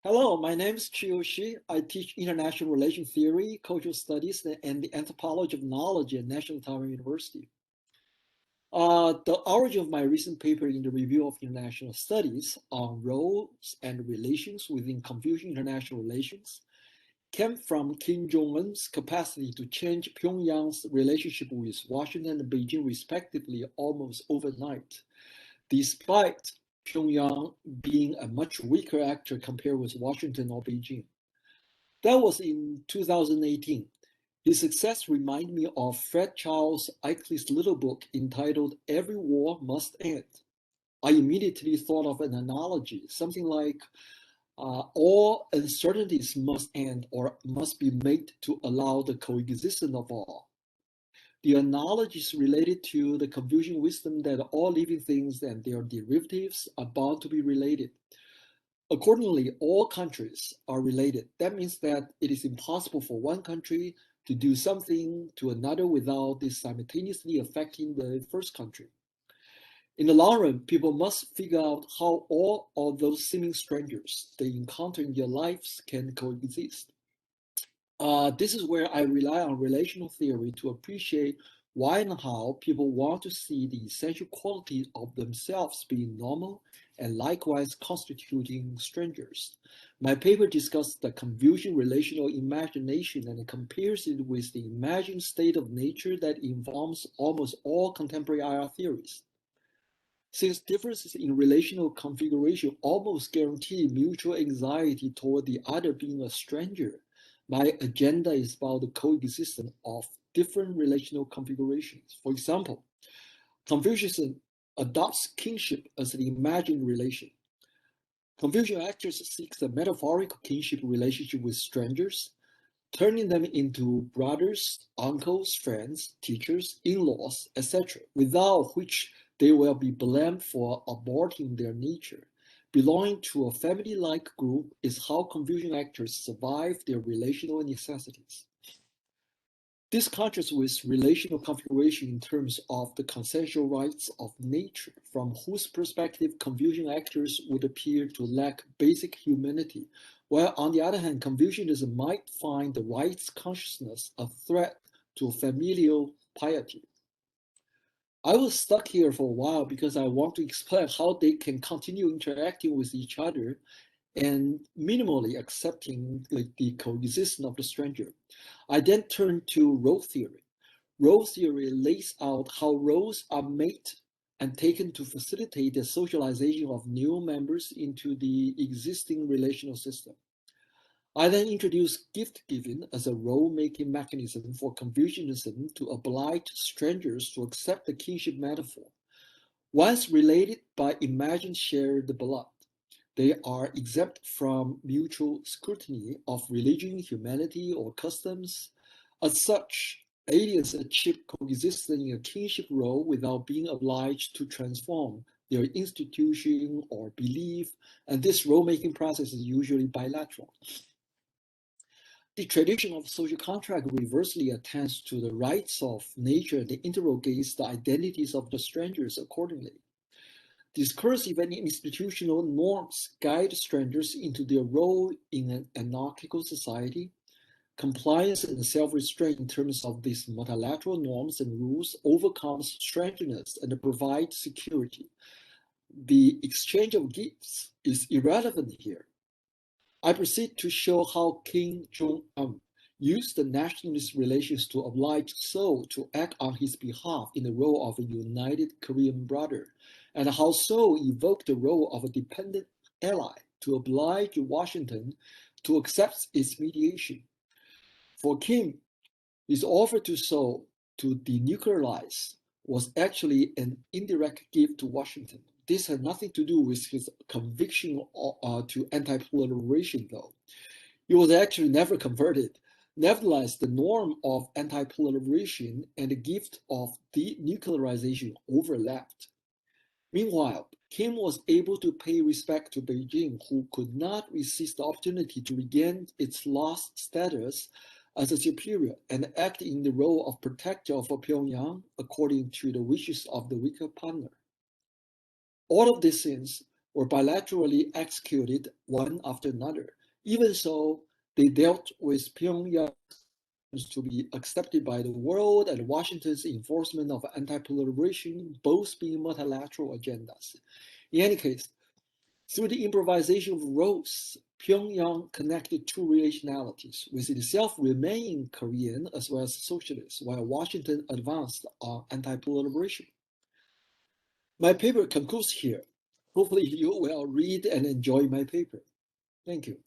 Hello, my name is Chih-yu Shih. I teach international relation theory, cultural studies, and the anthropology of knowledge at National Taiwan University. The origin of my recent paper in the Review of International Studies on roles and relations within Confucian international relations came from Kim Jong-un's capacity to change Pyongyang's relationship with Washington and Beijing respectively almost overnight, despite Pyongyang being a much weaker actor compared with Washington or Beijing. That was in 2018. His success reminded me of Fred Charles Eichley's little book entitled Every War Must End. I immediately thought of an analogy, something like all uncertainties must end or must be made to allow the coexistence of all. The analogy is related to the Confucian wisdom that all living things and their derivatives are bound to be related. Accordingly, all countries are related. That means that it is impossible for one country to do something to another without this simultaneously affecting the first country. In the long run, people must figure out how all of those seeming strangers they encounter in their lives can coexist. This is where I rely on relational theory to appreciate why and how people want to see the essential qualities of themselves being normal and likewise constituting strangers. My paper discusses the Confucian relational imagination and compares it with the imagined state of nature that informs almost all contemporary IR theories. Since differences in relational configuration almost guarantee mutual anxiety toward the other being a stranger, my agenda is about the coexistence of different relational configurations. For example, Confucianism adopts kinship as the imagined relation. Confucian actors seek the metaphorical kinship relationship with strangers, turning them into brothers, uncles, friends, teachers, in-laws, etc., without which they will be blamed for aborting their nature. Belonging to a family-like group is how Confucian actors survive their relational necessities. This contrasts with relational configuration in terms of the consensual rights of nature, from whose perspective Confucian actors would appear to lack basic humanity, while on the other hand, Confucianism might find the rights consciousness a threat to familial piety. I was stuck here for a while because I want to explain how they can continue interacting with each other and minimally accepting the coexistence of the stranger. I then turned to role theory. Role theory lays out how roles are made and taken to facilitate the socialization of new members into the existing relational system. I then introduced gift giving as a role-making mechanism for Confucianism to oblige strangers to accept the kinship metaphor. Once related by imagined shared blood, they are exempt from mutual scrutiny of religion, humanity, or customs. As such, aliens achieve coexistence in a kinship role without being obliged to transform their institution or belief, and this role-making process is usually bilateral. The tradition of social contract reversely attends to the rights of nature and interrogates the identities of the strangers accordingly. Discursive and institutional norms guide strangers into their role in an anarchical society. Compliance and self-restraint in terms of these multilateral norms and rules overcomes strangeness and provides security. The exchange of gifts is irrelevant here. I proceed to show how King Jong-un used the nationalist relations to oblige Seoul to act on his behalf in the role of a united Korean brother, and how Seoul evoked the role of a dependent ally to oblige Washington to accept its mediation. For Kim, his offer to Seoul to denuclearize was actually an indirect gift to Washington. This had nothing to do with his conviction to anti-proliferation, though. He was actually never converted. Nevertheless, the norm of anti-proliferation and the gift of denuclearization overlapped. Meanwhile, Kim was able to pay respect to Beijing, who could not resist the opportunity to regain its lost status as a superior and act in the role of protector of Pyongyang according to the wishes of the weaker partner. All of these things or bilaterally executed one after another. Even so, they dealt with Pyongyang to be accepted by the world and Washington's enforcement of anti-proliferation, both being multilateral agendas. In any case, through the improvisation of roles, Pyongyang connected two relationalities, with itself remaining Korean as well as socialist, while Washington advanced on anti-proliferation. My paper concludes here. Hopefully you will read and enjoy my paper. Thank you.